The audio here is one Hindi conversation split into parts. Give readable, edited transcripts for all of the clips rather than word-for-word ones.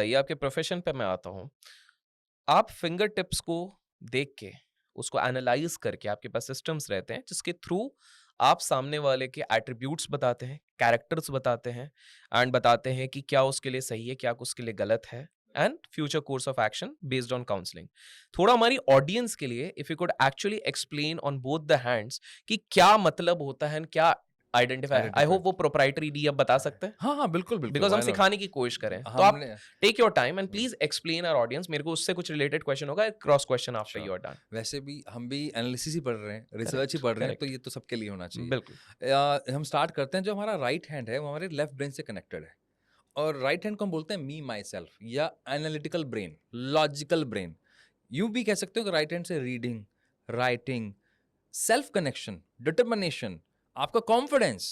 ये आपके प्रोफेशन पे मैं आता हूँ। आप फिंगर टिप्स को देख के, उसको एनालाइज़ करके आपके पास सिस्टम्स रहते हैं जिसके थ्रू आप सामने वाले के एट्रिब्यूट्स बताते हैं, कैरेक्टर्स बताते हैं एंड बताते हैं कि क्या उसके लिए सही है, क्या उसके लिए गलत है and future course of action based on counselling. थोड़ा हमारी ऑडियंस के लिए if you could actually explain on both the hands कि क्या मतलब होता है एंड क्या आइडेंटिफाई है। आई आइडेंटिफाई। होप वो प्रोप्राइटरी डी अब बता सकते हैं? हाँ, हाँ, बिल्कुल, बिल्कुल, बिकॉज़ हम व्हाई नॉट? सिखाने की कोशिश करें। तो आप हमने take your time and hmm, please explain our audience. मेरे को उससे कुछ रिलेटेड क्वेश्चन होगा, cross question after sure. You are done. वैसे भी हम भी एनालिसिस ही पढ़ रहे हैं, रिसर्च ही करेक्ट, पढ़ रहे हैं, तो करेक्ट। ये तो सबके लिए होना चाहिए। बिल्कुल। हम स्टार्ट करते हैं, जो हमारा राइट हैंड है, वो हमारे लेफ्ट ब्रेन से कनेक्टेड है और राइट हैंड को हम बोलते हैं मी, माई सेल्फ या एनालिटिकल ब्रेन, लॉजिकल ब्रेन। यूँ भी कह सकते हो कि राइट हैंड से reading, writing, self connection, determination, आपका कॉन्फिडेंस,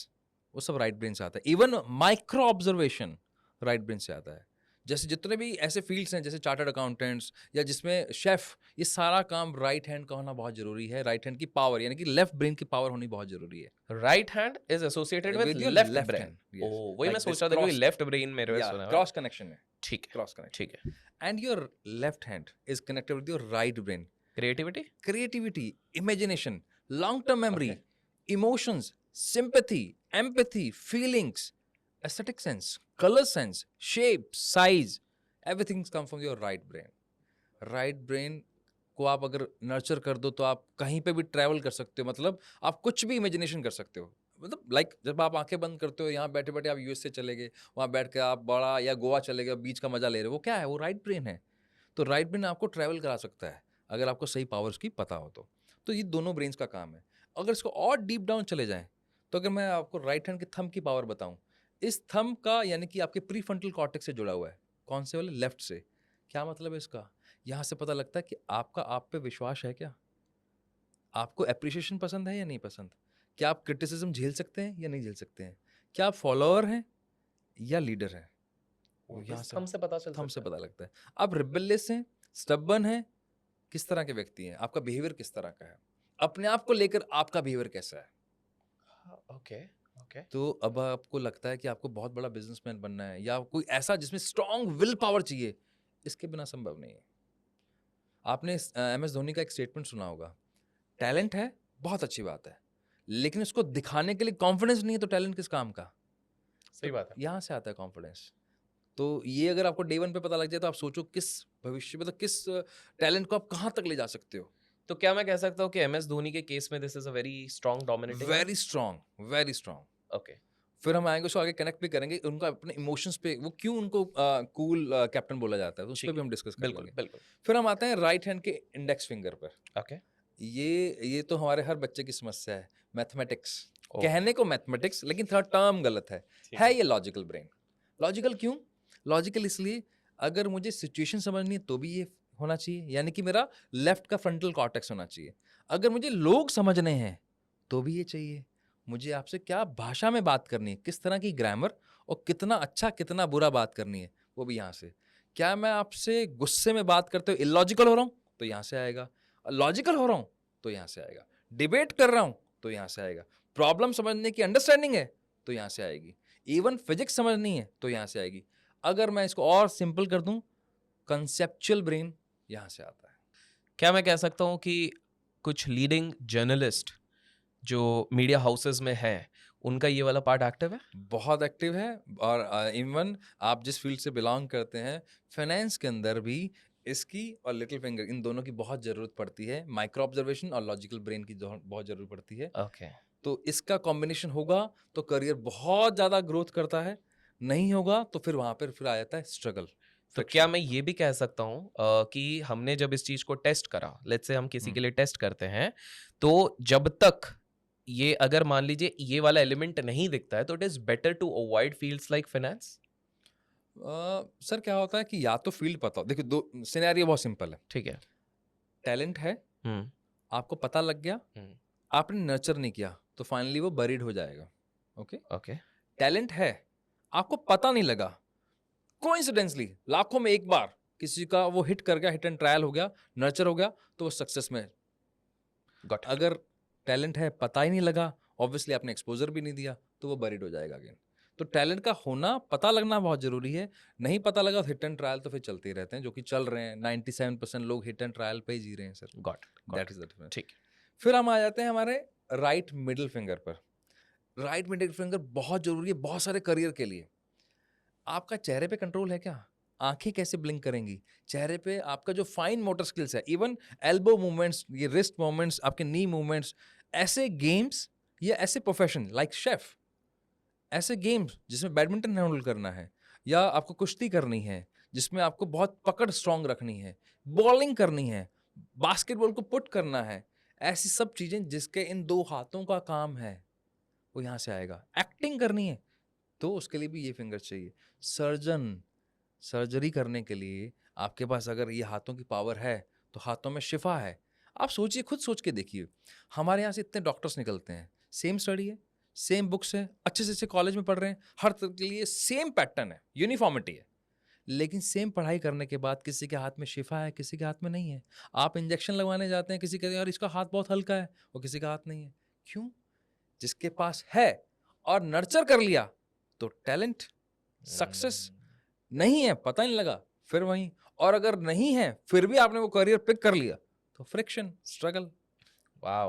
वो सब राइट ब्रेन से आता है। Even micro observation right brain से आता है। जैसे जितने भी ऐसे फील्ड्स हैं, जैसे चार्टर्ड अकाउंटेंट्स या जिसमें शेफ, ये सारा काम राइट हैंड का होना बहुत जरूरी है। राइट हैंड की पावर यानी कि लेफ्ट ब्रेन की पावर होनी बहुत जरूरी है right hand is associated with with your left left brain. Hand. Yes, oh! वही मैं लाइक सोच दिस रहा था क्योंकि क्रॉस, लेफ्ट ब्रेन मेरे में या सुना हुआ है। क्रॉस कनेक्शन है, ठीक है, क्रॉस कनेक्शन। ठीक है। And your left hand is connected with your right brain. Creativity? Creativity, imagination, long-term okay. memory, emotions, sympathy, empathy, feelings, aesthetic sense, color sense, shape, size, everything comes from your right brain. Right brain को आप अगर नर्चर कर दो तो आप कहीं पे भी ट्रैवल कर सकते हो, मतलब आप कुछ भी इमेजिनेशन कर सकते हो। मतलब लाइक जब आप आंखें बंद करते हो, यहाँ बैठे बैठे आप यूएसए चले गए, वहाँ बैठ के आप बड़ा या गोवा चले गए, बीच का मजा ले रहे हो, वो क्या है? वो राइट ब्रेन है। तो राइट ब्रेन आपको ट्रैवल करा सकता है अगर आपको सही पावर्स की पता हो तो ये दोनों ब्रेन्स का काम है। अगर इसको और डीप डाउन चले जाएं, तो अगर मैं आपको राइट हैंड के थंब की पावर बताऊं, इस थंब का यानी कि आपके प्री फ्रंटल कॉर्टेक्स से जुड़ा हुआ है। कौन से वाले? लेफ्ट से। क्या मतलब है इसका? यहाँ से पता लगता है कि आपका आप पे विश्वास है क्या, आपको एप्रिसिएशन पसंद है या नहीं पसंद, क्या आप क्रिटिसिज्म झेल सकते हैं या नहीं झेल सकते हैं, क्या आप फॉलोअर हैं या लीडर हैं। वो यहाँ इस से थंब से पता चल थंब से सकता है। पता लगता है। आप रिबेलियस हैं, स्टबर्न हैं, किस तरह के व्यक्ति हैं, आपका बिहेवियर किस तरह का है, अपने आप को लेकर आपका बिहेवियर कैसा है। हाँ, ओके, ओके। तो अब आपको लगता है कि आपको बहुत बड़ा बिजनेसमैन बनना है या कोई ऐसा जिसमें स्ट्रांग विल पावर चाहिए, इसके बिना संभव नहीं है। आपने एम एस धोनी का एक स्टेटमेंट सुना होगा, टैलेंट है बहुत अच्छी बात है, लेकिन उसको दिखाने के लिए कॉन्फिडेंस नहीं है तो टैलेंट किस काम का। सही तो बात है। यहाँ से आता है कॉन्फिडेंस। तो ये अगर आपको डे वन पे पता लग जाए तो आप सोचो किस भविष्य, मतलब किस टैलेंट को आप कहाँ तक ले जा सकते हो। तो क्या मैं कह सकता हूँ कि एमएस धोनी के केस में this is a very strong dominating hand? Very strong, very strong. Okay. फिर हम आएंगे उसको आगे कनेक्ट भी करेंगे, उनका अपने इमोशंस पे वो क्यों उनको कूल कैप्टन बोला जाता है, तो उस पर ठीक भी है। हम डिस्कस कर बिल्कुल, लेंगे। बिल्कुल। फिर हम आते हैं राइट हैंड के इंडेक्स फिंगर पर। ओके। ये तो हमारे हर बच्चे की समस्या है, मैथमेटिक्स। ओह! कहने को मैथमेटिक्स, लेकिन थोड़ा टर्म गलत है। ठीक है है। ये लॉजिकल ब्रेन। लॉजिकल क्यों? लॉजिकल इसलिए, अगर मुझे सिचुएशन समझनी है तो भी ये होना चाहिए, यानी कि मेरा लेफ्ट का फ्रंटल कॉर्टेक्स होना चाहिए। अगर मुझे लोग समझने हैं तो भी ये चाहिए। मुझे आपसे क्या भाषा में बात करनी है, किस तरह की ग्रामर, और कितना अच्छा कितना बुरा बात करनी है, वो भी यहाँ से। क्या मैं आपसे गुस्से में बात करते हुए इलॉजिकल हो रहा हूँ, तो यहाँ से आएगा। लॉजिकल हो रहा हूँ तो यहाँ से आएगा। डिबेट कर रहा हूँ तो यहाँ से आएगा। प्रॉब्लम समझने की अंडरस्टैंडिंग है तो यहाँ से आएगी। इवन फिजिक्स समझनी है तो यहाँ से आएगी। अगर मैं इसको और सिंपल कर दूं, कंसेप्चुअल ब्रेन यहाँ से आता है। क्या मैं कह सकता हूँ कि कुछ लीडिंग जर्नलिस्ट जो मीडिया हाउसेस में हैं, उनका ये वाला पार्ट एक्टिव है? बहुत एक्टिव है। और इवन आप जिस फील्ड से बिलोंग करते हैं, फाइनेंस के अंदर भी इसकी और लिटिल फिंगर, इन दोनों की बहुत ज़रूरत पड़ती है। माइक्रो ऑब्जर्वेशन और लॉजिकल ब्रेन की बहुत ज़रूरत पड़ती है। ओके। तो इसका कॉम्बिनेशन होगा तो करियर बहुत ज़्यादा ग्रोथ करता है, नहीं होगा तो फिर वहाँ पर फिर आ जाता है स्ट्रगल, तो क्या फ्रिक्शन। मैं ये भी कह सकता हूँ कि हमने जब इस चीज़ को टेस्ट करा, लेट्स से हम किसी के लिए टेस्ट करते हैं, तो जब तक ये अगर मान लीजिए ये वाला एलिमेंट नहीं दिखता है, तो it is better to avoid fields like finance? Sir क्या होता है कि या तो फील्ड पता हो, देखिए दो सिनेरियो बहुत सिंपल है। ठीक है। टैलेंट है, हुँ, आपको पता लग गया, हुँ, आपने नर्चर नहीं किया, तो फाइनली वो बरीड हो जाएगा। ओके। ओके। टैलेंट है, आपको पता नहीं लगा, कोइंसिडेंसली लाखों में एक बार किसी का वो हिट कर गया, हिट एंड ट्रायल हो गया, नर्चर हो गया, तो वो सक्सेस में है। Got it. अगर टैलेंट है, पता ही नहीं लगा, ऑब्वियसली आपने एक्सपोजर भी नहीं दिया, तो वो बरीड हो जाएगा अगेन। तो टैलेंट का होना, पता लगना बहुत ज़रूरी है। नहीं पता लगा तो हिट एंड ट्रायल तो फिर चलते ही रहते हैं, जो कि चल रहे हैं। 97% लोग हिट एंड ट्रायल पे ही जी रहे हैं sir. Got it, that is the difference. ठीक है। फिर हम आ जाते हैं हमारे राइट मिडल फिंगर पर। राइट मिडल फिंगर बहुत ज़रूरी है बहुत सारे करियर के लिए। आपका चेहरे पे कंट्रोल है क्या? आँखें कैसे ब्लिंक करेंगी? चेहरे पे आपका जो फाइन मोटर स्किल्स है, इवन एल्बो मूवमेंट्स, ये रिस्ट मूवमेंट्स, आपके नी मूवमेंट्स, ऐसे गेम्स या ऐसे प्रोफेशन लाइक शेफ, ऐसे गेम्स जिसमें बैडमिंटन हैंडल करना है या आपको कुश्ती करनी है, जिसमें आपको बहुत पकड़ स्ट्रॉन्ग रखनी है, बॉलिंग करनी है, बास्केटबॉल को पुट करना है, ऐसी सब चीज़ें जिसके इन 2 हाथों का काम है, वो यहाँ से आएगा। एक्टिंग करनी है, तो उसके लिए भी ये फिंगर चाहिए। सर्जन, सर्जरी करने के लिए आपके पास अगर ये हाथों की पावर है, तो हाथों में शिफा है। आप सोचिए, खुद सोच के देखिए, हमारे यहाँ से इतने डॉक्टर्स निकलते हैं, सेम स्टडी है, सेम बुक्स है, अच्छे से अच्छे कॉलेज में पढ़ रहे हैं, हर तरह के लिए सेम पैटर्न है, यूनिफॉर्मिटी है। लेकिन सेम पढ़ाई करने के बाद किसी के हाथ में शिफा है, किसी के हाथ में नहीं है। आप इंजेक्शन लगवाने जाते हैं, किसी कहते हैं यार इसका हाथ बहुत हल्का है, और किसी का हाथ नहीं है। क्यों? जिसके पास है और नर्चर कर लिया, तो टैलेंट, सक्सेस। नहीं है, पता नहीं लगा, फिर वहीं। और अगर नहीं है, फिर भी आपने वो करियर पिक कर लिया, तो फ्रिक्शन, स्ट्रगल। वाओ!